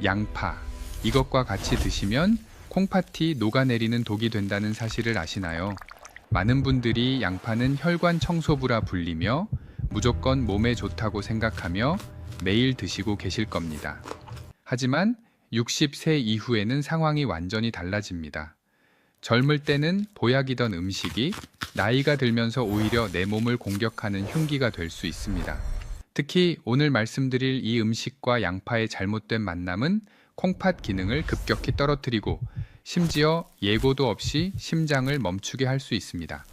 양파, 이것과 같이 드시면 콩팥이 녹아내리는 독이 된다는 사실을 아시나요? 많은 분들이 양파는 혈관 청소부라 불리며 무조건 몸에 좋다고 생각하며 매일 드시고 계실 겁니다. 하지만 60세 이후에는 상황이 완전히 달라집니다. 젊을 때는 보약이던 음식이 나이가 들면서 오히려 내 몸을 공격하는 흉기가 될 수 있습니다. 특히 오늘 말씀드릴 이 음식과 양파의 잘못된 만남은 콩팥 기능을 급격히 떨어뜨리고 심지어 예고도 없이 심장을 멈추게 할 수 있습니다.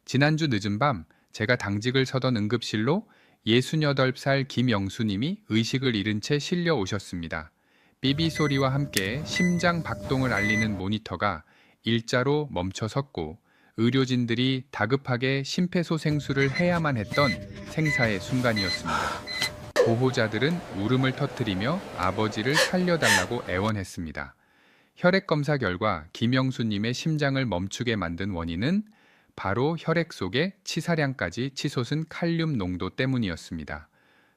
지난주 늦은 밤 제가 당직을 서던 응급실로 68살 김영수님이 의식을 잃은 채 실려 오셨습니다. 삐비 소리와 함께 심장 박동을 알리는 모니터가 일자로 멈춰 섰고 의료진들이 다급하게 심폐소생술을 해야만 했던 생사의 순간이었습니다. 보호자들은 울음을 터뜨리며 아버지를 살려달라고 애원했습니다. 혈액 검사 결과 김영수님의 심장을 멈추게 만든 원인은 바로 혈액 속에 치사량까지 치솟은 칼륨 농도 때문이었습니다.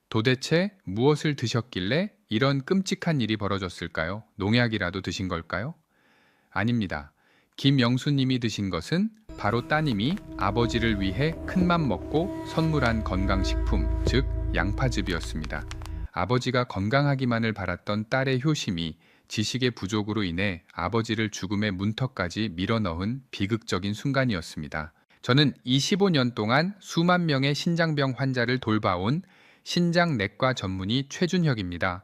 도대체 무엇을 드셨길래 이런 끔찍한 일이 벌어졌을까요? 농약이라도 드신 걸까요? 아닙니다. 김영수님이 드신 것은 바로 따님이 아버지를 위해 큰맘 먹고 선물한 건강식품, 즉 양파즙이었습니다. 아버지가 건강하기만을 바랐던 딸의 효심이 지식의 부족으로 인해 아버지를 죽음의 문턱까지 밀어넣은 비극적인 순간이었습니다. 저는 25년 동안 수만 명의 신장병 환자를 돌봐온 신장내과 전문의 최준혁입니다.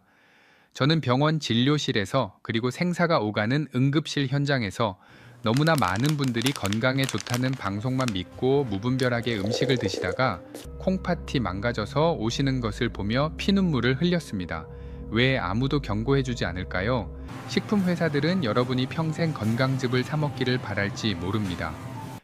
저는 병원 진료실에서 그리고 생사가 오가는 응급실 현장에서 너무나 많은 분들이 건강에 좋다는 방송만 믿고 무분별하게 음식을 드시다가 콩팥이 망가져서 오시는 것을 보며 피눈물을 흘렸습니다. 왜 아무도 경고해주지 않을까요? 식품회사들은 여러분이 평생 건강즙을 사 먹기를 바랄지 모릅니다.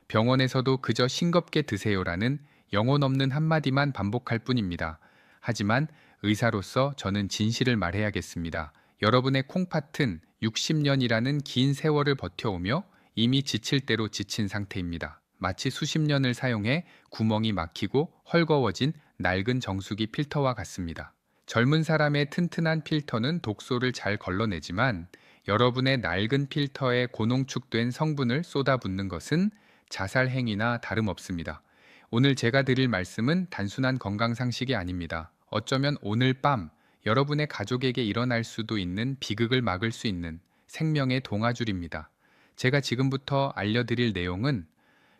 병원에서도 그저 싱겁게 드세요라는 영혼 없는 한마디만 반복할 뿐입니다. 하지만 의사로서 저는 진실을 말해야겠습니다. 여러분의 콩팥은 60년이라는 긴 세월을 버텨오며 이미 지칠 대로 지친 상태입니다. 마치 수십 년을 사용해 구멍이 막히고 헐거워진 낡은 정수기 필터와 같습니다. 젊은 사람의 튼튼한 필터는 독소를 잘 걸러내지만 여러분의 낡은 필터에 고농축된 성분을 쏟아붓는 것은 자살 행위나 다름없습니다. 오늘 제가 드릴 말씀은 단순한 건강상식이 아닙니다. 어쩌면 오늘 밤 여러분의 가족에게 일어날 수도 있는 비극을 막을 수 있는 생명의 동아줄입니다. 제가 지금부터 알려드릴 내용은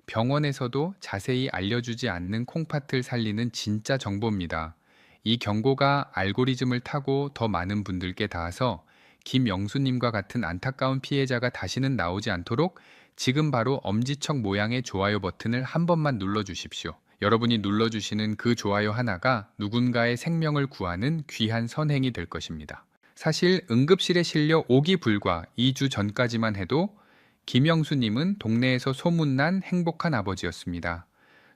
병원에서도 자세히 알려주지 않는 콩팥을 살리는 진짜 정보입니다. 이 경고가 알고리즘을 타고 더 많은 분들께 닿아서 김영수님과 같은 안타까운 피해자가 다시는 나오지 않도록 지금 바로 엄지척 모양의 좋아요 버튼을 한 번만 눌러주십시오. 여러분이 눌러주시는 그 좋아요 하나가 누군가의 생명을 구하는 귀한 선행이 될 것입니다. 사실 응급실에 실려 오기 불과 2주 전까지만 해도 김영수님은 동네에서 소문난 행복한 아버지였습니다.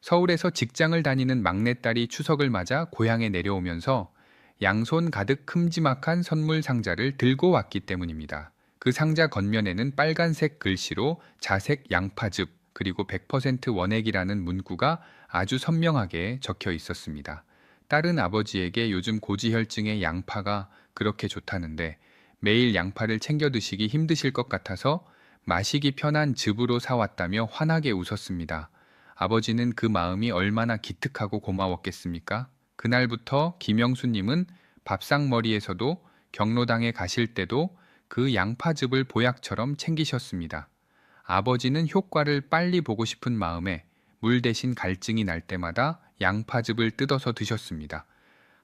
서울에서 직장을 다니는 막내딸이 추석을 맞아 고향에 내려오면서 양손 가득 큼지막한 선물 상자를 들고 왔기 때문입니다. 그 상자 겉면에는 빨간색 글씨로 자색 양파즙 그리고 100% 원액이라는 문구가 아주 선명하게 적혀 있었습니다. 딸은 아버지에게 요즘 고지혈증의 양파가 그렇게 좋다는데 매일 양파를 챙겨 드시기 힘드실 것 같아서 마시기 편한 즙으로 사왔다며 환하게 웃었습니다. 아버지는 그 마음이 얼마나 기특하고 고마웠겠습니까? 그날부터 김영수님은 밥상머리에서도 경로당에 가실 때도 그 양파즙을 보약처럼 챙기셨습니다. 아버지는 효과를 빨리 보고 싶은 마음에 물 대신 갈증이 날 때마다 양파즙을 뜯어서 드셨습니다.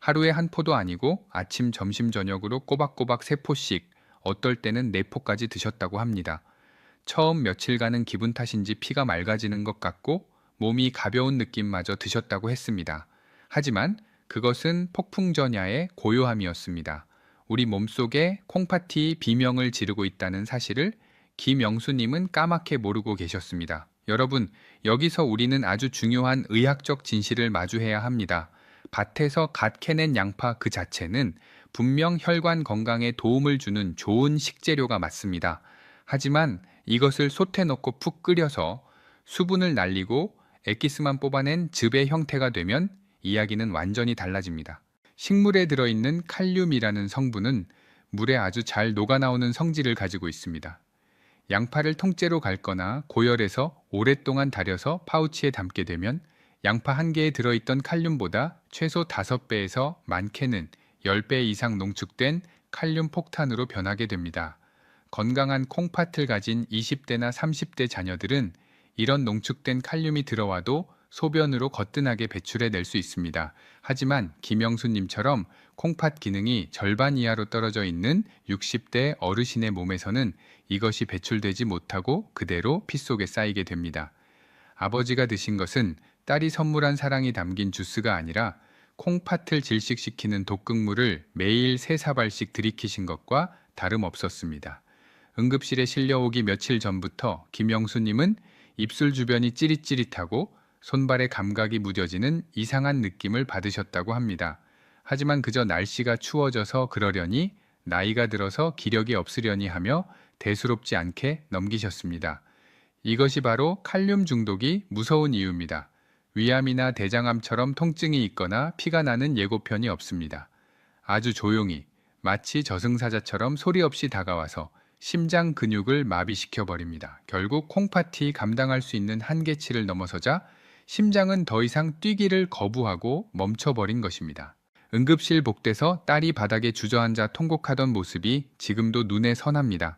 하루에 한 포도 아니고 아침, 점심, 저녁으로 꼬박꼬박 3포씩, 어떨 때는 4포까지 드셨다고 합니다. 처음 며칠간은 기분 탓인지 피가 맑아지는 것 같고 몸이 가벼운 느낌마저 드셨다고 했습니다. 하지만 그것은 폭풍전야의 고요함이었습니다. 우리 몸속에 콩팥이 비명을 지르고 있다는 사실을 김영수님은 까맣게 모르고 계셨습니다. 여러분, 여기서 우리는 아주 중요한 의학적 진실을 마주해야 합니다. 밭에서 갓 캐낸 양파 그 자체는 분명 혈관 건강에 도움을 주는 좋은 식재료가 맞습니다. 하지만 이것을 솥에 넣고 푹 끓여서 수분을 날리고 엑기스만 뽑아낸 즙의 형태가 되면 이야기는 완전히 달라집니다. 식물에 들어있는 칼륨이라는 성분은 물에 아주 잘 녹아나오는 성질을 가지고 있습니다. 양파를 통째로 갈거나 고열해서 오랫동안 달여서 파우치에 담게 되면 양파 한 개에 들어있던 칼륨보다 최소 5배에서 많게는 10배 이상 농축된 칼륨 폭탄으로 변하게 됩니다. 건강한 콩팥을 가진 20대나 30대 자녀들은 이런 농축된 칼륨이 들어와도 소변으로 거뜬하게 배출해낼 수 있습니다. 하지만 김영수님처럼 콩팥 기능이 절반 이하로 떨어져 있는 60대 어르신의 몸에서는 이것이 배출되지 못하고 그대로 피 속에 쌓이게 됩니다. 아버지가 드신 것은 딸이 선물한 사랑이 담긴 주스가 아니라 콩팥을 질식시키는 독극물을 매일 3사발씩 들이키신 것과 다름없었습니다. 응급실에 실려오기 며칠 전부터 김영수님은 입술 주변이 찌릿찌릿하고 손발의 감각이 무뎌지는 이상한 느낌을 받으셨다고 합니다. 하지만 그저 날씨가 추워져서 그러려니 나이가 들어서 기력이 없으려니 하며 대수롭지 않게 넘기셨습니다. 이것이 바로 칼륨 중독이 무서운 이유입니다. 위암이나 대장암처럼 통증이 있거나 피가 나는 예고편이 없습니다. 아주 조용히 마치 저승사자처럼 소리 없이 다가와서 심장 근육을 마비시켜 버립니다. 결국 콩팥이 감당할 수 있는 한계치를 넘어서자 심장은 더 이상 뛰기를 거부하고 멈춰버린 것입니다. 응급실 복대서 딸이 바닥에 주저앉아 통곡하던 모습이 지금도 눈에 선합니다.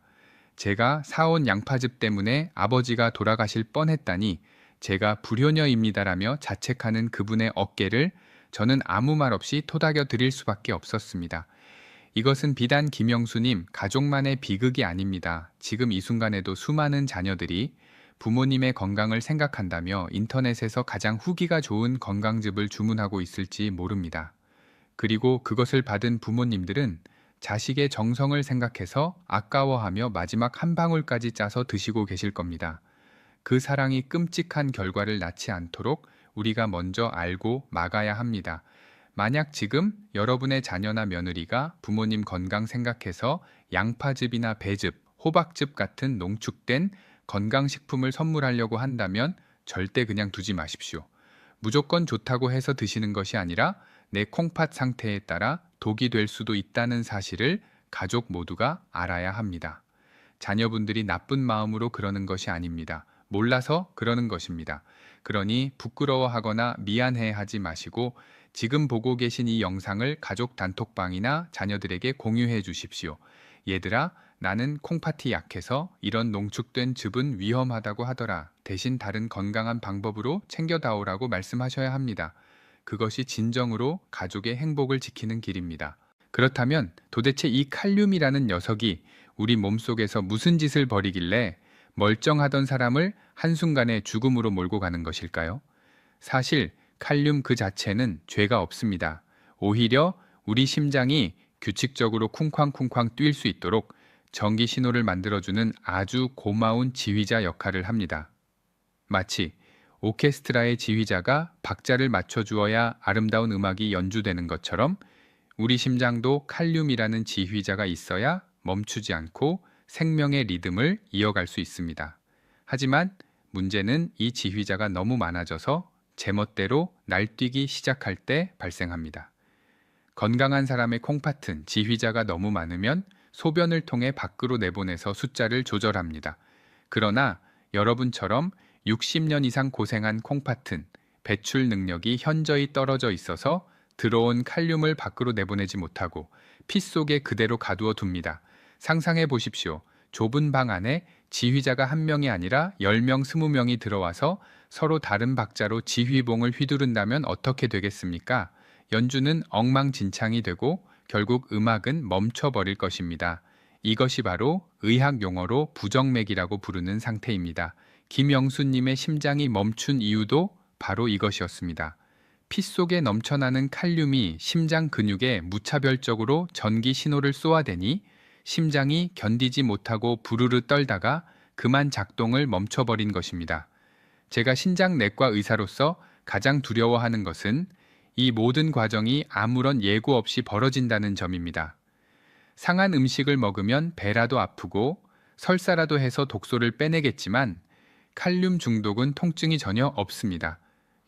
제가 사온 양파즙 때문에 아버지가 돌아가실 뻔했다니 제가 불효녀입니다라며 자책하는 그분의 어깨를 저는 아무 말 없이 토닥여 드릴 수밖에 없었습니다. 이것은 비단 김영수님 가족만의 비극이 아닙니다. 지금 이 순간에도 수많은 자녀들이 부모님의 건강을 생각한다며 인터넷에서 가장 후기가 좋은 건강즙을 주문하고 있을지 모릅니다. 그리고 그것을 받은 부모님들은 자식의 정성을 생각해서 아까워하며 마지막 한 방울까지 짜서 드시고 계실 겁니다. 그 사랑이 끔찍한 결과를 낳지 않도록 우리가 먼저 알고 막아야 합니다. 만약 지금 여러분의 자녀나 며느리가 부모님 건강 생각해서 양파즙이나 배즙, 호박즙 같은 농축된 건강식품을 선물하려고 한다면 절대 그냥 두지 마십시오. 무조건 좋다고 해서 드시는 것이 아니라 내 콩팥 상태에 따라 독이 될 수도 있다는 사실을 가족 모두가 알아야 합니다. 자녀분들이 나쁜 마음으로 그러는 것이 아닙니다. 몰라서 그러는 것입니다. 그러니 부끄러워하거나 미안해하지 마시고 지금 보고 계신 이 영상을 가족 단톡방이나 자녀들에게 공유해 주십시오. 얘들아, 나는 콩팥이 약해서 이런 농축된 즙은 위험하다고 하더라. 대신 다른 건강한 방법으로 챙겨다오라고 말씀하셔야 합니다. 그것이 진정으로 가족의 행복을 지키는 길입니다. 그렇다면 도대체 이 칼륨이라는 녀석이 우리 몸속에서 무슨 짓을 벌이길래 멀쩡하던 사람을 한순간에 죽음으로 몰고 가는 것일까요? 사실 칼륨 그 자체는 죄가 없습니다. 오히려 우리 심장이 규칙적으로 쿵쾅쿵쾅 뛸 수 있도록 전기 신호를 만들어주는 아주 고마운 지휘자 역할을 합니다. 마치 오케스트라의 지휘자가 박자를 맞춰주어야 아름다운 음악이 연주되는 것처럼 우리 심장도 칼륨이라는 지휘자가 있어야 멈추지 않고 생명의 리듬을 이어갈 수 있습니다. 하지만 문제는 이 지휘자가 너무 많아져서 제멋대로 날뛰기 시작할 때 발생합니다. 건강한 사람의 콩팥은 지휘자가 너무 많으면 소변을 통해 밖으로 내보내서 숫자를 조절합니다. 그러나 여러분처럼 60년 이상 고생한 콩팥은 배출 능력이 현저히 떨어져 있어서 들어온 칼륨을 밖으로 내보내지 못하고 피 속에 그대로 가두어 둡니다. 상상해 보십시오. 좁은 방 안에 지휘자가 1명이 아니라 10명, 20명이 들어와서 서로 다른 박자로 지휘봉을 휘두른다면 어떻게 되겠습니까? 연주는 엉망진창이 되고 결국 음악은 멈춰버릴 것입니다. 이것이 바로 의학 용어로 부정맥이라고 부르는 상태입니다. 김영수님의 심장이 멈춘 이유도 바로 이것이었습니다. 피 속에 넘쳐나는 칼륨이 심장 근육에 무차별적으로 전기 신호를 쏘아대니 심장이 견디지 못하고 부르르 떨다가 그만 작동을 멈춰버린 것입니다. 제가 신장내과 의사로서 가장 두려워하는 것은 이 모든 과정이 아무런 예고 없이 벌어진다는 점입니다. 상한 음식을 먹으면 배라도 아프고 설사라도 해서 독소를 빼내겠지만 칼륨 중독은 통증이 전혀 없습니다.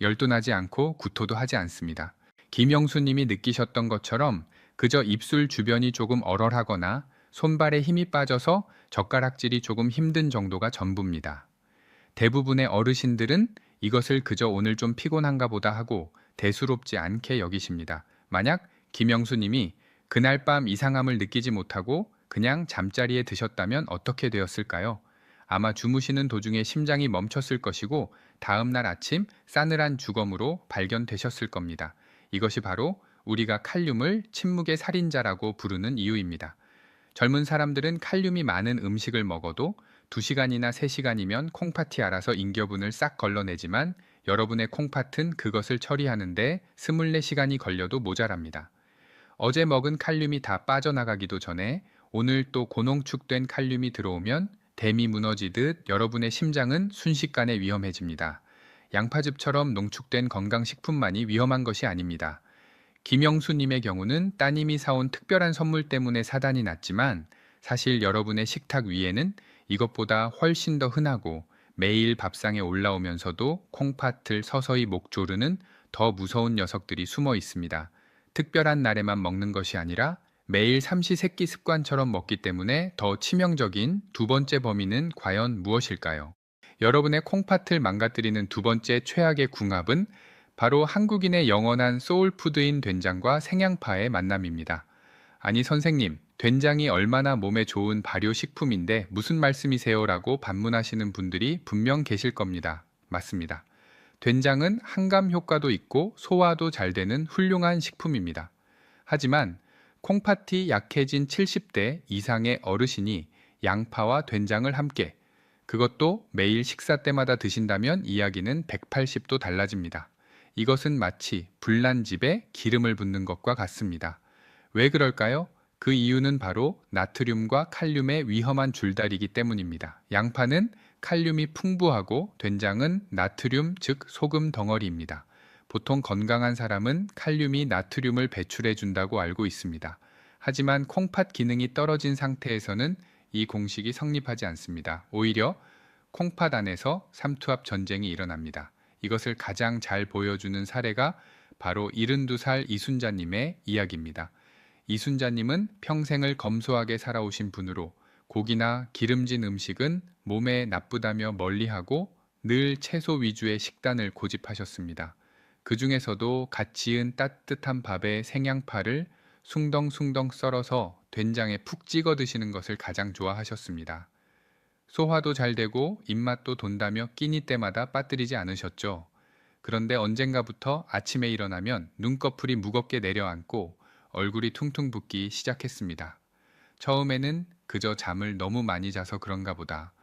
열도 나지 않고 구토도 하지 않습니다. 김영수님이 느끼셨던 것처럼 그저 입술 주변이 조금 얼얼하거나 손발에 힘이 빠져서 젓가락질이 조금 힘든 정도가 전부입니다. 대부분의 어르신들은 이것을 그저 오늘 좀 피곤한가 보다 하고 대수롭지 않게 여기십니다. 만약 김영수 님이 그날 밤 이상함을 느끼지 못하고 그냥 잠자리에 드셨다면 어떻게 되었을까요? 아마 주무시는 도중에 심장이 멈췄을 것이고 다음날 아침 싸늘한 주검으로 발견되셨을 겁니다. 이것이 바로 우리가 칼륨을 침묵의 살인자라고 부르는 이유입니다. 젊은 사람들은 칼륨이 많은 음식을 먹어도 2시간이나 3시간이면 콩팥이 알아서 잉여분을 싹 걸러내지만 여러분의 콩팥은 그것을 처리하는데 24시간이 걸려도 모자랍니다. 어제 먹은 칼륨이 다 빠져나가기도 전에 오늘 또 고농축된 칼륨이 들어오면 댐이 무너지듯 여러분의 심장은 순식간에 위험해집니다. 양파즙처럼 농축된 건강식품만이 위험한 것이 아닙니다. 김영수님의 경우는 따님이 사온 특별한 선물 때문에 사단이 났지만 사실 여러분의 식탁 위에는 이것보다 훨씬 더 흔하고 매일 밥상에 올라오면서도 콩팥을 서서히 목 조르는 더 무서운 녀석들이 숨어 있습니다. 특별한 날에만 먹는 것이 아니라 매일 삼시세끼 습관처럼 먹기 때문에 더 치명적인 두 번째 범인은 과연 무엇일까요? 여러분의 콩팥을 망가뜨리는 두 번째 최악의 궁합은 바로 한국인의 영원한 소울푸드인 된장과 생양파의 만남입니다. 아니 선생님, 된장이 얼마나 몸에 좋은 발효식품인데 무슨 말씀이세요? 라고 반문하시는 분들이 분명 계실 겁니다. 맞습니다. 된장은 항감 효과도 있고 소화도 잘 되는 훌륭한 식품입니다. 하지만 콩팥이 약해진 70대 이상의 어르신이 양파와 된장을 함께, 그것도 매일 식사 때마다 드신다면 이야기는 180도 달라집니다. 이것은 마치 불난 집에 기름을 붓는 것과 같습니다. 왜 그럴까요? 그 이유는 바로 나트륨과 칼륨의 위험한 줄다리기 때문입니다. 양파는 칼륨이 풍부하고 된장은 나트륨, 즉 소금 덩어리입니다. 보통 건강한 사람은 칼륨이 나트륨을 배출해 준다고 알고 있습니다. 하지만 콩팥 기능이 떨어진 상태에서는 이 공식이 성립하지 않습니다. 오히려 콩팥 안에서 삼투압 전쟁이 일어납니다. 이것을 가장 잘 보여주는 사례가 바로 72살 이순자님의 이야기입니다. 이순자님은 평생을 검소하게 살아오신 분으로 고기나 기름진 음식은 몸에 나쁘다며 멀리하고 늘 채소 위주의 식단을 고집하셨습니다. 그 중에서도 갓 지은 따뜻한 밥에 생양파를 숭덩숭덩 썰어서 된장에 푹 찍어 드시는 것을 가장 좋아하셨습니다. 소화도 잘 되고 입맛도 돈다며 끼니 때마다 빠뜨리지 않으셨죠. 그런데 언젠가부터 아침에 일어나면 눈꺼풀이 무겁게 내려앉고 얼굴이 퉁퉁 붓기 시작했습니다. 처음에는 그저 잠을 너무 많이 자서 그런가 보다,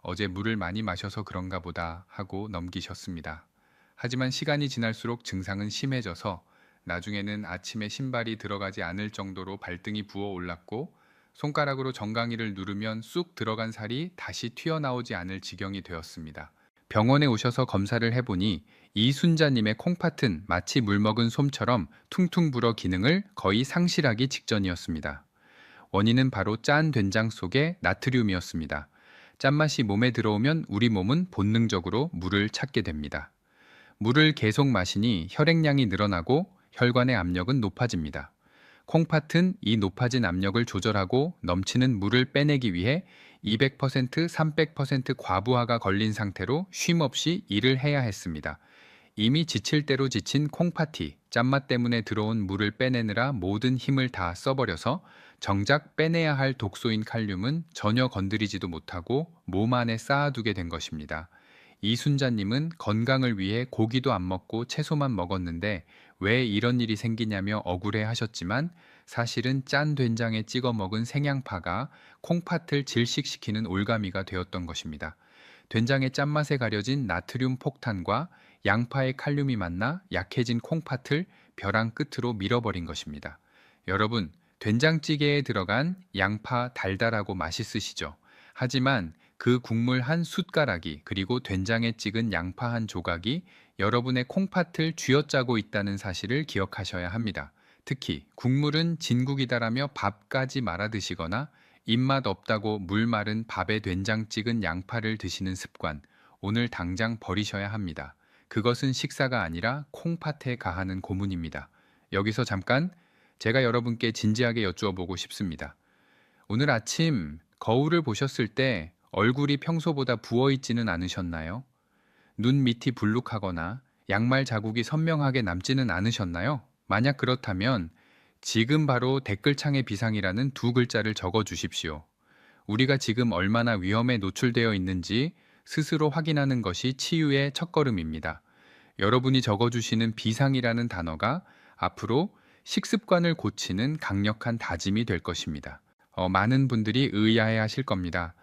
어제 물을 많이 마셔서 그런가 보다 하고 넘기셨습니다. 하지만 시간이 지날수록 증상은 심해져서 나중에는 아침에 신발이 들어가지 않을 정도로 발등이 부어 올랐고 손가락으로 정강이를 누르면 쑥 들어간 살이 다시 튀어나오지 않을 지경이 되었습니다. 병원에 오셔서 검사를 해보니 이순자님의 콩팥은 마치 물먹은 솜처럼 퉁퉁 불어 기능을 거의 상실하기 직전이었습니다. 원인은 바로 짠 된장 속의 나트륨이었습니다. 짠맛이 몸에 들어오면 우리 몸은 본능적으로 물을 찾게 됩니다. 물을 계속 마시니 혈액량이 늘어나고 혈관의 압력은 높아집니다. 콩팥은 이 높아진 압력을 조절하고 넘치는 물을 빼내기 위해 200%, 300% 과부하가 걸린 상태로 쉼없이 일을 해야 했습니다. 이미 지칠 대로 지친 콩팥이 짠맛 때문에 들어온 물을 빼내느라 모든 힘을 다 써버려서 정작 빼내야 할 독소인 칼륨은 전혀 건드리지도 못하고 몸 안에 쌓아두게 된 것입니다. 이순자님은 건강을 위해 고기도 안 먹고 채소만 먹었는데 왜 이런 일이 생기냐며 억울해 하셨지만 사실은 짠 된장에 찍어 먹은 생양파가 콩팥을 질식시키는 올가미가 되었던 것입니다. 된장의 짠맛에 가려진 나트륨 폭탄과 양파의 칼륨이 만나 약해진 콩팥을 벼랑 끝으로 밀어버린 것입니다. 여러분, 된장찌개에 들어간 양파 달달하고 맛있으시죠? 하지만 그 국물 한 숟가락이 그리고 된장에 찍은 양파 한 조각이 여러분의 콩팥을 쥐어짜고 있다는 사실을 기억하셔야 합니다. 특히 국물은 진국이다라며 밥까지 말아 드시거나 입맛 없다고 물 마른 밥에 된장 찍은 양파를 드시는 습관, 오늘 당장 버리셔야 합니다. 그것은 식사가 아니라 콩팥에 가하는 고문입니다. 여기서 잠깐 제가 여러분께 진지하게 여쭈어 보고 싶습니다. 오늘 아침 거울을 보셨을 때 얼굴이 평소보다 부어 있지는 않으셨나요? 눈 밑이 불룩하거나 양말 자국이 선명하게 남지는 않으셨나요? 만약 그렇다면 지금 바로 댓글창에 비상이라는 두 글자를 적어 주십시오. 우리가 지금 얼마나 위험에 노출되어 있는지 스스로 확인하는 것이 치유의 첫걸음입니다. 여러분이 적어주시는 비상이라는 단어가 앞으로 식습관을 고치는 강력한 다짐이 될 것입니다. 많은 분들이 의아해 하실 겁니다.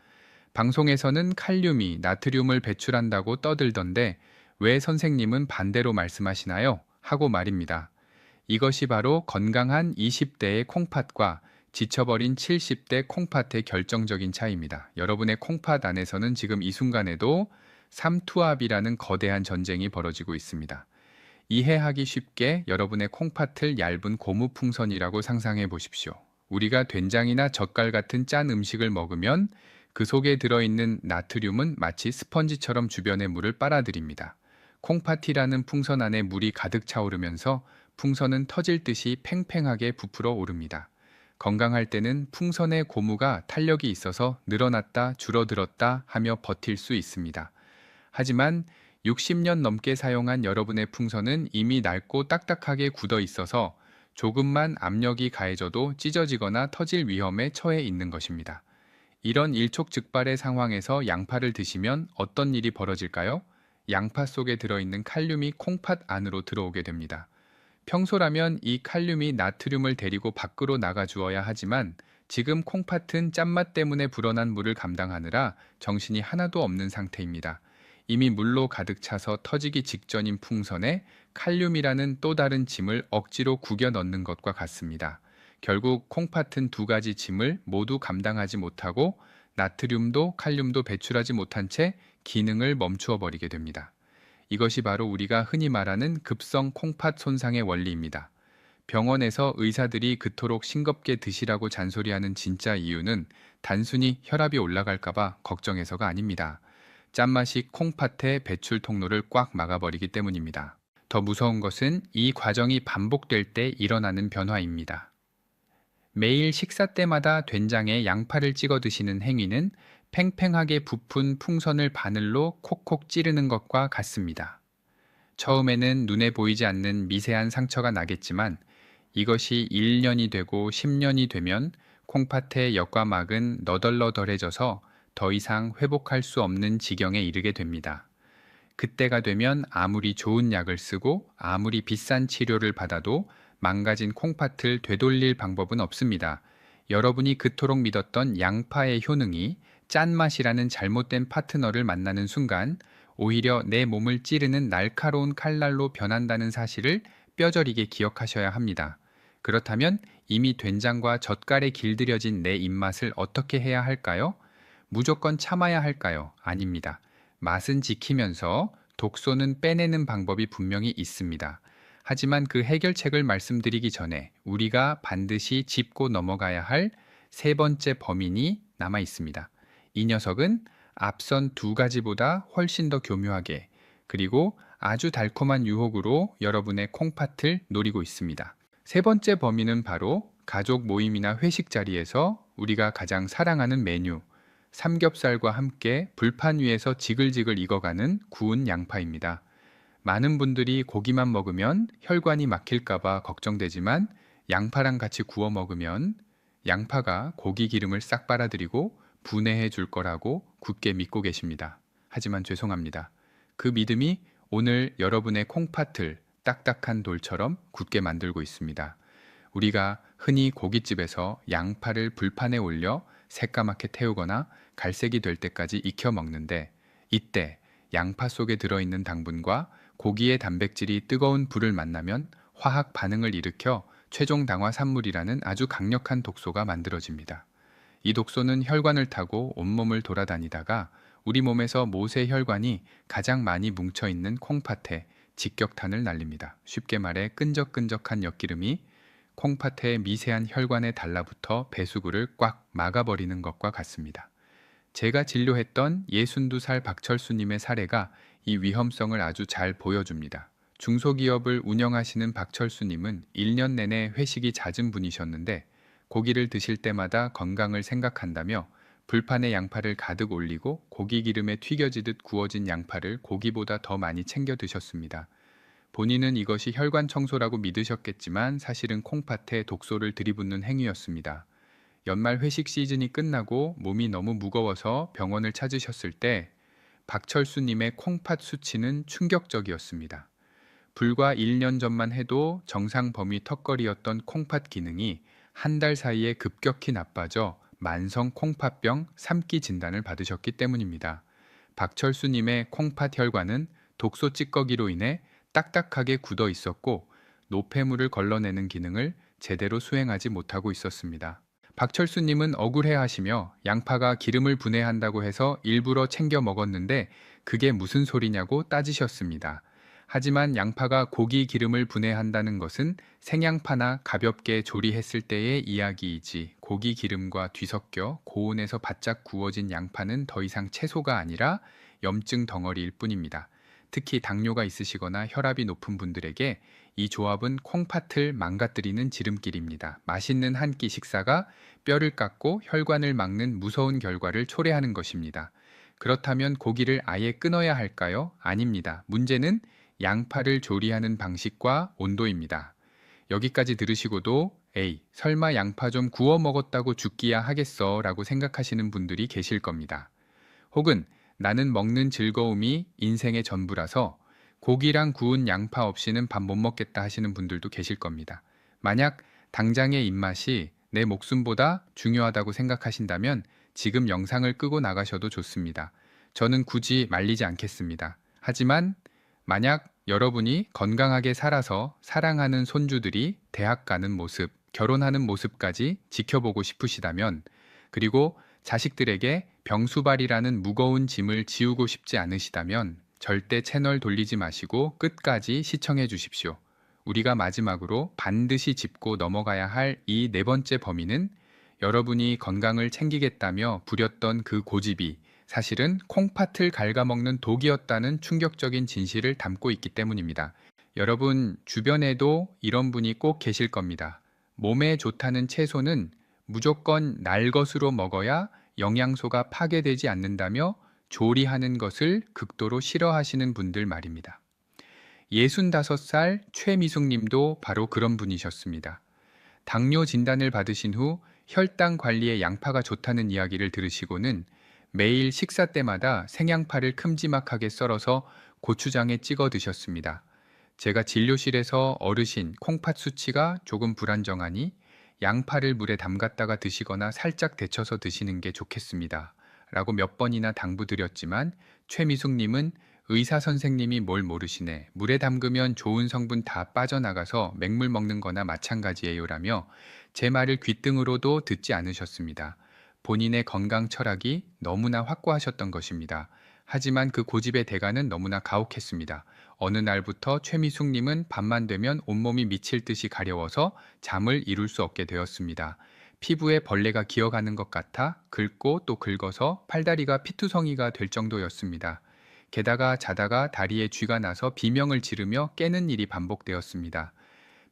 방송에서는 칼륨이 나트륨을 배출한다고 떠들던데 왜 선생님은 반대로 말씀하시나요? 하고 말입니다. 이것이 바로 건강한 20대의 콩팥과 지쳐버린 70대 콩팥의 결정적인 차이입니다. 여러분의 콩팥 안에서는 지금 이 순간에도 삼투압이라는 거대한 전쟁이 벌어지고 있습니다. 이해하기 쉽게 여러분의 콩팥을 얇은 고무풍선이라고 상상해 보십시오. 우리가 된장이나 젓갈 같은 짠 음식을 먹으면 그 속에 들어있는 나트륨은 마치 스펀지처럼 주변의 물을 빨아들입니다. 콩팥이라는 풍선 안에 물이 가득 차오르면서 풍선은 터질 듯이 팽팽하게 부풀어 오릅니다. 건강할 때는 풍선의 고무가 탄력이 있어서 늘어났다 줄어들었다 하며 버틸 수 있습니다. 하지만 60년 넘게 사용한 여러분의 풍선은 이미 낡고 딱딱하게 굳어 있어서 조금만 압력이 가해져도 찢어지거나 터질 위험에 처해 있는 것입니다. 이런 일촉즉발의 상황에서 양파를 드시면 어떤 일이 벌어질까요? 양파 속에 들어있는 칼륨이 콩팥 안으로 들어오게 됩니다. 평소라면 이 칼륨이 나트륨을 데리고 밖으로 나가 주어야 하지만 지금 콩팥은 짠맛 때문에 불어난 물을 감당하느라 정신이 하나도 없는 상태입니다. 이미 물로 가득 차서 터지기 직전인 풍선에 칼륨이라는 또 다른 짐을 억지로 구겨 넣는 것과 같습니다. 결국 콩팥은 두 가지 짐을 모두 감당하지 못하고 나트륨도 칼륨도 배출하지 못한 채 기능을 멈추어 버리게 됩니다. 이것이 바로 우리가 흔히 말하는 급성 콩팥 손상의 원리입니다. 병원에서 의사들이 그토록 싱겁게 드시라고 잔소리하는 진짜 이유는 단순히 혈압이 올라갈까봐 걱정해서가 아닙니다. 짠맛이 콩팥의 배출 통로를 꽉 막아버리기 때문입니다. 더 무서운 것은 이 과정이 반복될 때 일어나는 변화입니다. 매일 식사 때마다 된장에 양파를 찍어 드시는 행위는 팽팽하게 부푼 풍선을 바늘로 콕콕 찌르는 것과 같습니다. 처음에는 눈에 보이지 않는 미세한 상처가 나겠지만 이것이 1년이 되고 10년이 되면 콩팥의 옆과 막은 너덜너덜해져서 더 이상 회복할 수 없는 지경에 이르게 됩니다. 그때가 되면 아무리 좋은 약을 쓰고 아무리 비싼 치료를 받아도 망가진 콩팥을 되돌릴 방법은 없습니다. 여러분이 그토록 믿었던 양파의 효능이 짠맛이라는 잘못된 파트너를 만나는 순간 오히려 내 몸을 찌르는 날카로운 칼날로 변한다는 사실을 뼈저리게 기억하셔야 합니다. 그렇다면 이미 된장과 젓갈에 길들여진 내 입맛을 어떻게 해야 할까요? 무조건 참아야 할까요? 아닙니다. 맛은 지키면서 독소는 빼내는 방법이 분명히 있습니다. 하지만 그 해결책을 말씀드리기 전에 우리가 반드시 짚고 넘어가야 할 세 번째 범인이 남아 있습니다. 이 녀석은 앞선 두 가지보다 훨씬 더 교묘하게 그리고 아주 달콤한 유혹으로 여러분의 콩팥을 노리고 있습니다. 세 번째 범인은 바로 가족 모임이나 회식 자리에서 우리가 가장 사랑하는 메뉴, 삼겹살과 함께 불판 위에서 지글지글 익어가는 구운 양파입니다. 많은 분들이 고기만 먹으면 혈관이 막힐까봐 걱정되지만 양파랑 같이 구워 먹으면 양파가 고기 기름을 싹 빨아들이고 분해해 줄 거라고 굳게 믿고 계십니다. 하지만 죄송합니다. 그 믿음이 오늘 여러분의 콩팥을 딱딱한 돌처럼 굳게 만들고 있습니다. 우리가 흔히 고깃집에서 양파를 불판에 올려 새까맣게 태우거나 갈색이 될 때까지 익혀 먹는데 이때 양파 속에 들어있는 당분과 고기의 단백질이 뜨거운 불을 만나면 화학 반응을 일으켜 최종 당화산물이라는 아주 강력한 독소가 만들어집니다. 이 독소는 혈관을 타고 온몸을 돌아다니다가 우리 몸에서 모세 혈관이 가장 많이 뭉쳐있는 콩팥에 직격탄을 날립니다. 쉽게 말해 끈적끈적한 엿기름이 콩팥의 미세한 혈관에 달라붙어 배수구를 꽉 막아버리는 것과 같습니다. 제가 진료했던 62살 박철수님의 사례가 이 위험성을 아주 잘 보여줍니다. 중소기업을 운영하시는 박철수님은 1년 내내 회식이 잦은 분이셨는데 고기를 드실 때마다 건강을 생각한다며 불판에 양파를 가득 올리고 고기 기름에 튀겨지듯 구워진 양파를 고기보다 더 많이 챙겨 드셨습니다. 본인은 이것이 혈관 청소라고 믿으셨겠지만 사실은 콩팥에 독소를 들이붓는 행위였습니다. 연말 회식 시즌이 끝나고 몸이 너무 무거워서 병원을 찾으셨을 때 박철수님의 콩팥 수치는 충격적이었습니다. 불과 1년 전만 해도 정상 범위 턱걸이였던 콩팥 기능이 한 달 사이에 급격히 나빠져 만성 콩팥병 3기 진단을 받으셨기 때문입니다. 박철수님의 콩팥 혈관은 독소 찌꺼기로 인해 딱딱하게 굳어 있었고 노폐물을 걸러내는 기능을 제대로 수행하지 못하고 있었습니다. 박철수님은 억울해하시며 양파가 기름을 분해한다고 해서 일부러 챙겨 먹었는데 그게 무슨 소리냐고 따지셨습니다. 하지만 양파가 고기 기름을 분해한다는 것은 생양파나 가볍게 조리했을 때의 이야기이지 고기 기름과 뒤섞여 고온에서 바짝 구워진 양파는 더 이상 채소가 아니라 염증 덩어리일 뿐입니다. 특히 당뇨가 있으시거나 혈압이 높은 분들에게 이 조합은 콩팥을 망가뜨리는 지름길입니다. 맛있는 한 끼 식사가 뼈를 깎고 혈관을 막는 무서운 결과를 초래하는 것입니다. 그렇다면 고기를 아예 끊어야 할까요? 아닙니다. 문제는 양파를 조리하는 방식과 온도입니다. 여기까지 들으시고도 에이, 설마 양파 좀 구워 먹었다고 죽기야 하겠어 라고 생각하시는 분들이 계실 겁니다. 혹은 나는 먹는 즐거움이 인생의 전부라서 고기랑 구운 양파 없이는 밥 못 먹겠다 하시는 분들도 계실 겁니다. 만약 당장의 입맛이 내 목숨보다 중요하다고 생각하신다면 지금 영상을 끄고 나가셔도 좋습니다. 저는 굳이 말리지 않겠습니다. 하지만 만약 여러분이 건강하게 살아서 사랑하는 손주들이 대학 가는 모습, 결혼하는 모습까지 지켜보고 싶으시다면, 그리고 자식들에게 병수발이라는 무거운 짐을 지우고 싶지 않으시다면 절대 채널 돌리지 마시고 끝까지 시청해 주십시오. 우리가 마지막으로 반드시 짚고 넘어가야 할 이 네 번째 범위는 여러분이 건강을 챙기겠다며 부렸던 그 고집이 사실은 콩팥을 갉아먹는 독이었다는 충격적인 진실을 담고 있기 때문입니다. 여러분 주변에도 이런 분이 꼭 계실 겁니다. 몸에 좋다는 채소는 무조건 날 것으로 먹어야 영양소가 파괴되지 않는다며 조리하는 것을 극도로 싫어하시는 분들 말입니다. 65살 최미숙 님도 바로 그런 분이셨습니다. 당뇨 진단을 받으신 후 혈당 관리에 양파가 좋다는 이야기를 들으시고는 매일 식사 때마다 생양파를 큼지막하게 썰어서 고추장에 찍어 드셨습니다. 제가 진료실에서 어르신 콩팥 수치가 조금 불안정하니 양파를 물에 담갔다가 드시거나 살짝 데쳐서 드시는 게 좋겠습니다. 라고 몇 번이나 당부드렸지만 최미숙님은 의사 선생님이 뭘 모르시네. 물에 담그면 좋은 성분 다 빠져나가서 맹물 먹는 거나 마찬가지예요 라며 제 말을 귓등으로도 듣지 않으셨습니다. 본인의 건강 철학이 너무나 확고하셨던 것입니다. 하지만 그 고집의 대가는 너무나 가혹했습니다. 어느 날부터 최미숙님은 밤만 되면 온몸이 미칠 듯이 가려워서 잠을 이룰 수 없게 되었습니다. 피부에 벌레가 기어가는 것 같아 긁고 또 긁어서 팔다리가 피투성이가 될 정도였습니다. 게다가 자다가 다리에 쥐가 나서 비명을 지르며 깨는 일이 반복되었습니다.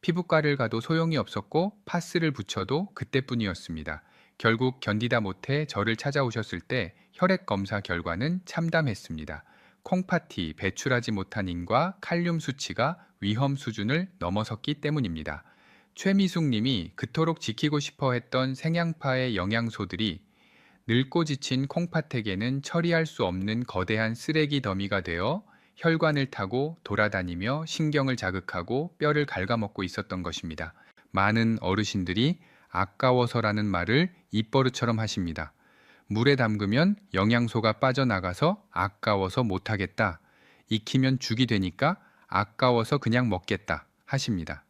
피부과를 가도 소용이 없었고 파스를 붙여도 그때뿐이었습니다. 결국 견디다 못해 저를 찾아오셨을 때 혈액 검사 결과는 참담했습니다. 콩팥이 배출하지 못한 인과 칼륨 수치가 위험 수준을 넘어섰기 때문입니다. 최미숙 님이 그토록 지키고 싶어 했던 생양파의 영양소들이 늙고 지친 콩팥에게는 처리할 수 없는 거대한 쓰레기 더미가 되어 혈관을 타고 돌아다니며 신경을 자극하고 뼈를 갉아먹고 있었던 것입니다. 많은 어르신들이 아까워서라는 말을 입버릇처럼 하십니다. 물에 담그면 영양소가 빠져나가서 아까워서 못하겠다. 익히면 죽이 되니까 아까워서 그냥 먹겠다 하십니다.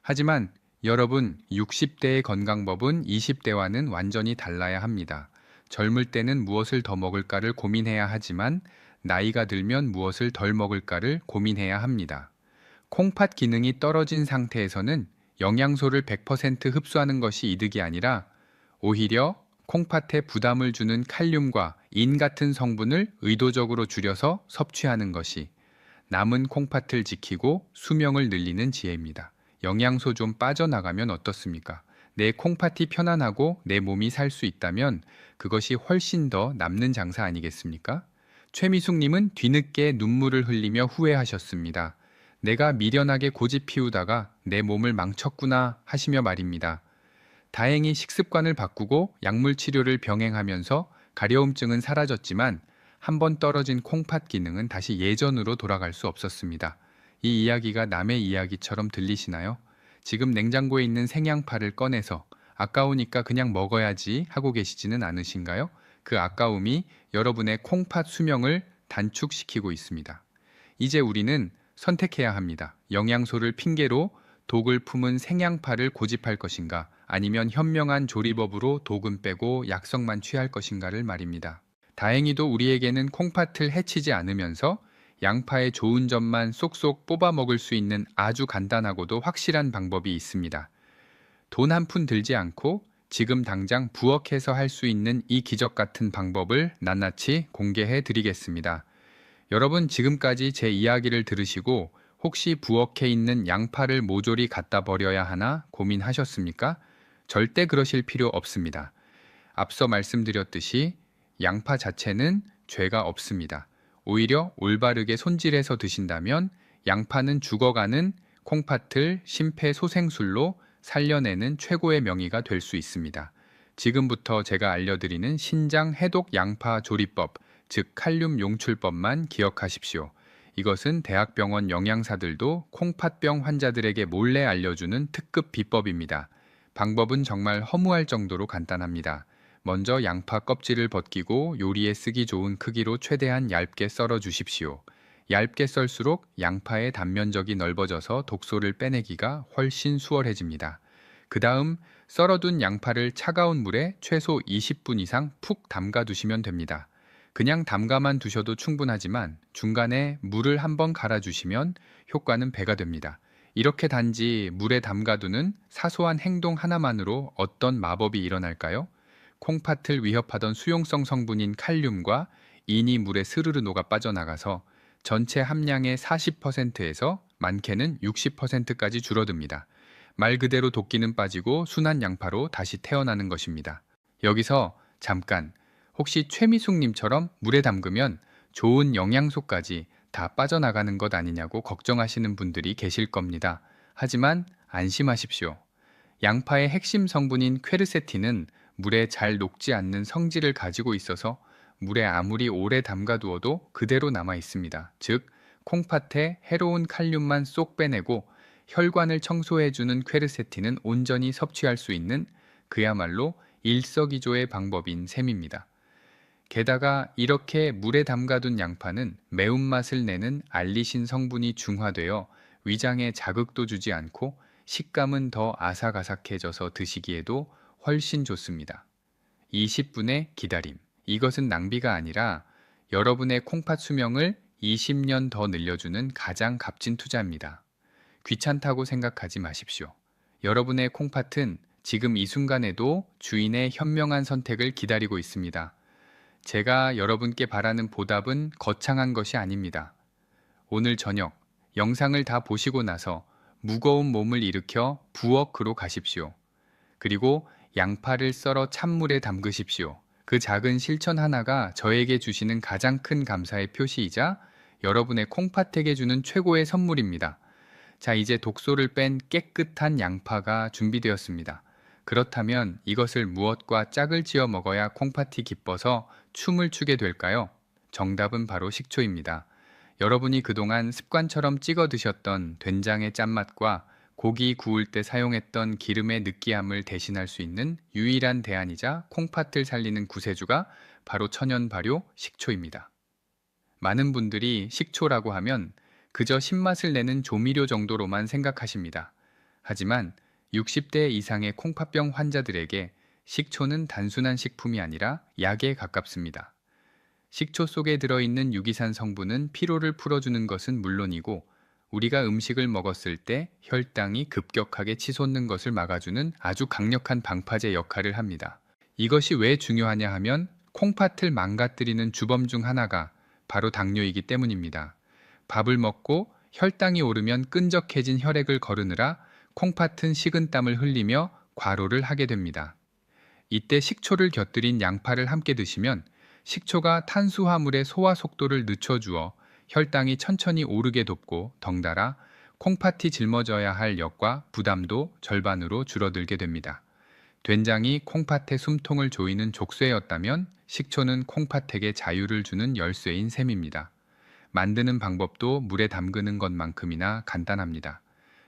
하지만 여러분 60대의 건강법은 20대와는 완전히 달라야 합니다. 젊을 때는 무엇을 더 먹을까를 고민해야 하지만 나이가 들면 무엇을 덜 먹을까를 고민해야 합니다. 콩팥 기능이 떨어진 상태에서는 영양소를 100% 흡수하는 것이 이득이 아니라 오히려 콩팥에 부담을 주는 칼륨과 인 같은 성분을 의도적으로 줄여서 섭취하는 것이 남은 콩팥을 지키고 수명을 늘리는 지혜입니다. 영양소 좀 빠져나가면 어떻습니까? 내 콩팥이 편안하고 내 몸이 살 수 있다면 그것이 훨씬 더 남는 장사 아니겠습니까? 최미숙님은 뒤늦게 눈물을 흘리며 후회하셨습니다. 내가 미련하게 고집 피우다가 내 몸을 망쳤구나 하시며 말입니다. 다행히 식습관을 바꾸고 약물 치료를 병행하면서 가려움증은 사라졌지만 한번 떨어진 콩팥 기능은 다시 예전으로 돌아갈 수 없었습니다. 이 이야기가 남의 이야기처럼 들리시나요? 지금 냉장고에 있는 생양파를 꺼내서 아까우니까 그냥 먹어야지 하고 계시지는 않으신가요? 그 아까움이 여러분의 콩팥 수명을 단축시키고 있습니다. 이제 우리는 선택해야 합니다. 영양소를 핑계로 독을 품은 생양파를 고집할 것인가, 아니면 현명한 조리법으로 독은 빼고 약성만 취할 것인가를 말입니다. 다행히도 우리에게는 콩팥을 해치지 않으면서 양파의 좋은 점만 쏙쏙 뽑아 먹을 수 있는 아주 간단하고도 확실한 방법이 있습니다. 돈 한 푼 들지 않고 지금 당장 부엌에서 할 수 있는 이 기적 같은 방법을 낱낱이 공개해 드리겠습니다. 여러분, 지금까지 제 이야기를 들으시고 혹시 부엌에 있는 양파를 모조리 갖다 버려야 하나 고민하셨습니까? 절대 그러실 필요 없습니다. 앞서 말씀드렸듯이 양파 자체는 죄가 없습니다. 오히려 올바르게 손질해서 드신다면 양파는 죽어가는 콩팥을 심폐소생술로 살려내는 최고의 명의가 될 수 있습니다. 지금부터 제가 알려드리는 신장 해독 양파 조리법, 즉 칼륨 용출법만 기억하십시오. 이것은 대학병원 영양사들도 콩팥병 환자들에게 몰래 알려주는 특급 비법입니다. 방법은 정말 허무할 정도로 간단합니다. 먼저 양파 껍질을 벗기고 요리에 쓰기 좋은 크기로 최대한 얇게 썰어 주십시오. 얇게 썰수록 양파의 단면적이 넓어져서 독소를 빼내기가 훨씬 수월해집니다. 그 다음 썰어둔 양파를 차가운 물에 최소 20분 이상 푹 담가 두시면 됩니다. 그냥 담가만 두셔도 충분하지만 중간에 물을 한번 갈아주시면 효과는 배가 됩니다. 이렇게 단지 물에 담가두는 사소한 행동 하나만으로 어떤 마법이 일어날까요? 콩팥을 위협하던 수용성 성분인 칼륨과 인이 물에 스르르 녹아 빠져나가서 전체 함량의 40%에서 많게는 60%까지 줄어듭니다. 말 그대로 도끼는 빠지고 순한 양파로 다시 태어나는 것입니다. 여기서 잠깐, 혹시 최미숙님처럼 물에 담그면 좋은 영양소까지 다 빠져나가는 것 아니냐고 걱정하시는 분들이 계실 겁니다. 하지만 안심하십시오. 양파의 핵심 성분인 퀘르세틴은 물에 잘 녹지 않는 성질을 가지고 있어서 물에 아무리 오래 담가두어도 그대로 남아 있습니다. 즉, 콩팥에 해로운 칼륨만 쏙 빼내고 혈관을 청소해주는 퀘르세틴은 온전히 섭취할 수 있는 그야말로 일석이조의 방법인 셈입니다. 게다가 이렇게 물에 담가둔 양파는 매운맛을 내는 알리신 성분이 중화되어 위장에 자극도 주지 않고 식감은 더 아삭아삭해져서 드시기에도 훨씬 좋습니다. 20분의 기다림. 이것은 낭비가 아니라 여러분의 콩팥 수명을 20년 더 늘려주는 가장 값진 투자입니다. 귀찮다고 생각하지 마십시오. 여러분의 콩팥은 지금 이 순간에도 주인의 현명한 선택을 기다리고 있습니다. 제가 여러분께 바라는 보답은 거창한 것이 아닙니다. 오늘 저녁 영상을 다 보시고 나서 무거운 몸을 일으켜 부엌으로 가십시오. 그리고 양파를 썰어 찬물에 담그십시오. 그 작은 실천 하나가 저에게 주시는 가장 큰 감사의 표시이자 여러분의 콩팥에게 주는 최고의 선물입니다. 자, 이제 독소를 뺀 깨끗한 양파가 준비되었습니다. 그렇다면 이것을 무엇과 짝을 지어 먹어야 콩팥이 기뻐서 춤을 추게 될까요? 정답은 바로 식초입니다. 여러분이 그동안 습관처럼 찍어 드셨던 된장의 짠맛과 고기 구울 때 사용했던 기름의 느끼함을 대신할 수 있는 유일한 대안이자 콩팥을 살리는 구세주가 바로 천연 발효 식초입니다. 많은 분들이 식초라고 하면 그저 신맛을 내는 조미료 정도로만 생각하십니다. 하지만 60대 이상의 콩팥병 환자들에게 식초는 단순한 식품이 아니라 약에 가깝습니다. 식초 속에 들어있는 유기산 성분은 피로를 풀어주는 것은 물론이고 우리가 음식을 먹었을 때 혈당이 급격하게 치솟는 것을 막아주는 아주 강력한 방파제 역할을 합니다. 이것이 왜 중요하냐 하면 콩팥을 망가뜨리는 주범 중 하나가 바로 당뇨이기 때문입니다. 밥을 먹고 혈당이 오르면 끈적해진 혈액을 거르느라 콩팥은 식은땀을 흘리며 과로를 하게 됩니다. 이때 식초를 곁들인 양파를 함께 드시면 식초가 탄수화물의 소화 속도를 늦춰주어 혈당이 천천히 오르게 돕고 덩달아 콩팥이 짊어져야 할 역과 부담도 절반으로 줄어들게 됩니다. 된장이 콩팥의 숨통을 조이는 족쇄였다면 식초는 콩팥에게 자유를 주는 열쇠인 셈입니다. 만드는 방법도 물에 담그는 것만큼이나 간단합니다.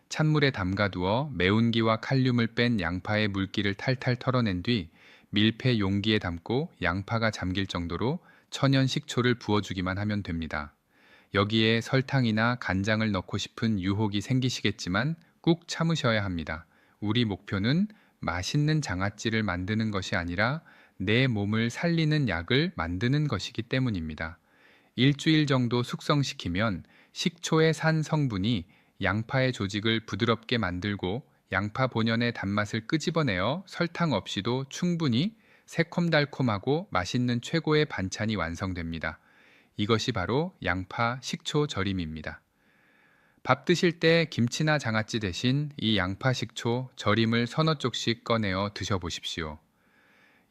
찬물에 담가두어 매운기와 칼륨을 뺀 양파의 물기를 탈탈 털어낸 뒤 밀폐 용기에 담고 양파가 잠길 정도로 천연 식초를 부어주기만 하면 됩니다. 여기에 설탕이나 간장을 넣고 싶은 유혹이 생기시겠지만 꾹 참으셔야 합니다. 우리 목표는 맛있는 장아찌를 만드는 것이 아니라 내 몸을 살리는 약을 만드는 것이기 때문입니다. 일주일 정도 숙성시키면 식초의 산 성분이 양파의 조직을 부드럽게 만들고 양파 본연의 단맛을 끄집어내어 설탕 없이도 충분히 새콤달콤하고 맛있는 최고의 반찬이 완성됩니다. 이것이 바로 양파 식초 절임입니다. 밥 드실 때 김치나 장아찌 대신 이 양파 식초 절임을 서너 쪽씩 꺼내어 드셔보십시오.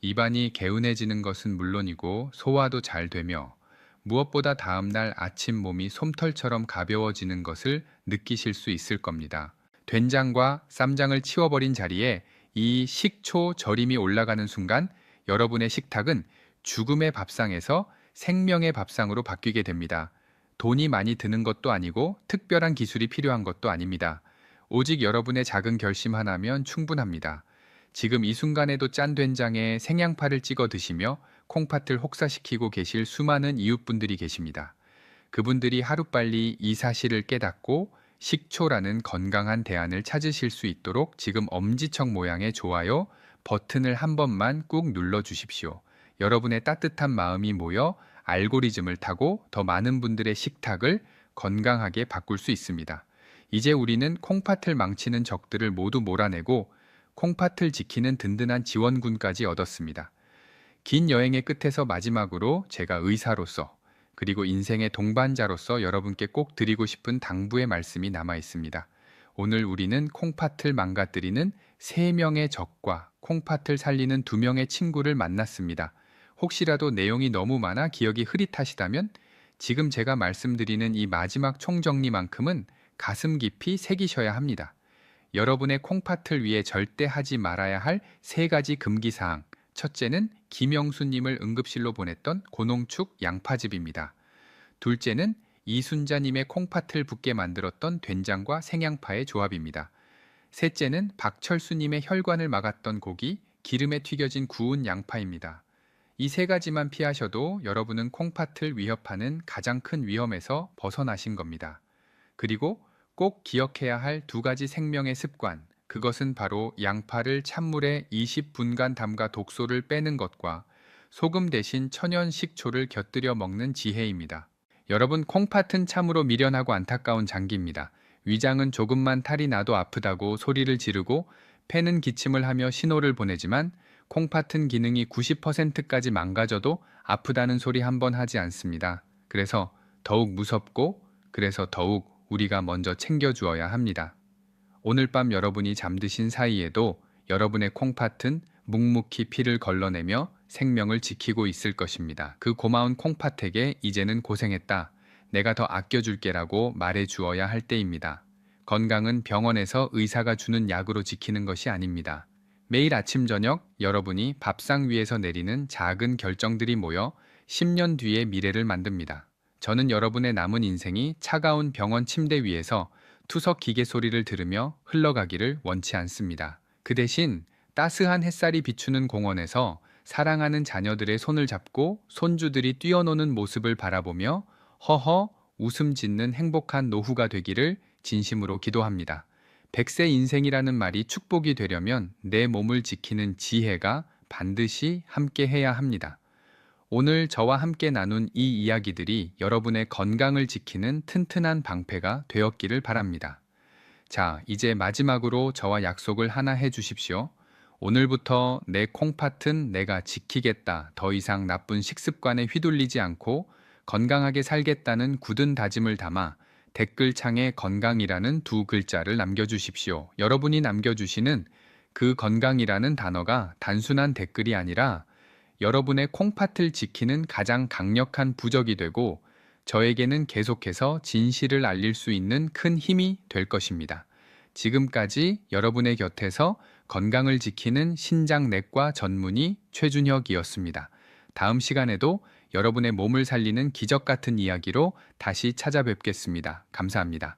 입안이 개운해지는 것은 물론이고 소화도 잘 되며 무엇보다 다음날 아침 몸이 솜털처럼 가벼워지는 것을 느끼실 수 있을 겁니다. 된장과 쌈장을 치워버린 자리에 이 식초 절임이 올라가는 순간 여러분의 식탁은 죽음의 밥상에서 생명의 밥상으로 바뀌게 됩니다. 돈이 많이 드는 것도 아니고 특별한 기술이 필요한 것도 아닙니다. 오직 여러분의 작은 결심 하나면 충분합니다. 지금 이 순간에도 짠 된장에 생양파를 찍어 드시며 콩팥을 혹사시키고 계실 수많은 이웃분들이 계십니다. 그분들이 하루빨리 이 사실을 깨닫고 식초라는 건강한 대안을 찾으실 수 있도록 지금 엄지척 모양의 좋아요 버튼을 한 번만 꾹 눌러 주십시오. 여러분의 따뜻한 마음이 모여 알고리즘을 타고 더 많은 분들의 식탁을 건강하게 바꿀 수 있습니다. 이제 우리는 콩팥을 망치는 적들을 모두 몰아내고 콩팥을 지키는 든든한 지원군까지 얻었습니다. 긴 여행의 끝에서 마지막으로 제가 의사로서 그리고 인생의 동반자로서 여러분께 꼭 드리고 싶은 당부의 말씀이 남아 있습니다. 오늘 우리는 콩팥을 망가뜨리는 3명의 적과 콩팥을 살리는 2명의 친구를 만났습니다. 혹시라도 내용이 너무 많아 기억이 흐릿하시다면 지금 제가 말씀드리는 이 마지막 총정리만큼은 가슴 깊이 새기셔야 합니다. 여러분의 콩팥을 위해 절대 하지 말아야 할 3가지 금기사항. 첫째는 김영수님을 응급실로 보냈던 고농축 양파즙입니다. 둘째는 이순자님의 콩팥을 붓게 만들었던 된장과 생양파의 조합입니다. 셋째는 박철수님의 혈관을 막았던 고기, 기름에 튀겨진 구운 양파입니다. 이 3가지만 피하셔도 여러분은 콩팥을 위협하는 가장 큰 위험에서 벗어나신 겁니다. 그리고 꼭 기억해야 할 2가지 생명의 습관, 그것은 바로 양파를 찬물에 20분간 담가 독소를 빼는 것과 소금 대신 천연 식초를 곁들여 먹는 지혜입니다. 여러분, 콩팥은 참으로 미련하고 안타까운 장기입니다. 위장은 조금만 탈이 나도 아프다고 소리를 지르고 폐는 기침을 하며 신호를 보내지만 콩팥은 기능이 90%까지 망가져도 아프다는 소리 한 번 하지 않습니다. 그래서 더욱 무섭고 그래서 더욱 우리가 먼저 챙겨주어야 합니다. 오늘 밤 여러분이 잠드신 사이에도 여러분의 콩팥은 묵묵히 피를 걸러내며 생명을 지키고 있을 것입니다. 그 고마운 콩팥에게 이제는 고생했다. 내가 더 아껴줄게라고 말해주어야 할 때입니다. 건강은 병원에서 의사가 주는 약으로 지키는 것이 아닙니다. 매일 아침 저녁 여러분이 밥상 위에서 내리는 작은 결정들이 모여 10년 뒤의 미래를 만듭니다. 저는 여러분의 남은 인생이 차가운 병원 침대 위에서 투석 기계 소리를 들으며 흘러가기를 원치 않습니다. 그 대신 따스한 햇살이 비추는 공원에서 사랑하는 자녀들의 손을 잡고 손주들이 뛰어노는 모습을 바라보며 허허 웃음 짓는 행복한 노후가 되기를 진심으로 기도합니다. 100세 인생이라는 말이 축복이 되려면 내 몸을 지키는 지혜가 반드시 함께 해야 합니다. 오늘 저와 함께 나눈 이 이야기들이 여러분의 건강을 지키는 튼튼한 방패가 되었기를 바랍니다. 자, 이제 마지막으로 저와 약속을 하나 해주십시오. 오늘부터 내 콩팥은 내가 지키겠다. 더 이상 나쁜 식습관에 휘둘리지 않고 건강하게 살겠다는 굳은 다짐을 담아 댓글창에 건강이라는 두 글자를 남겨주십시오. 여러분이 남겨주시는 그 건강이라는 단어가 단순한 댓글이 아니라 여러분의 콩팥을 지키는 가장 강력한 부적이 되고 저에게는 계속해서 진실을 알릴 수 있는 큰 힘이 될 것입니다. 지금까지 여러분의 곁에서 건강을 지키는 신장내과 전문의 최준혁이었습니다. 다음 시간에도 여러분의 몸을 살리는 기적 같은 이야기로 다시 찾아뵙겠습니다. 감사합니다.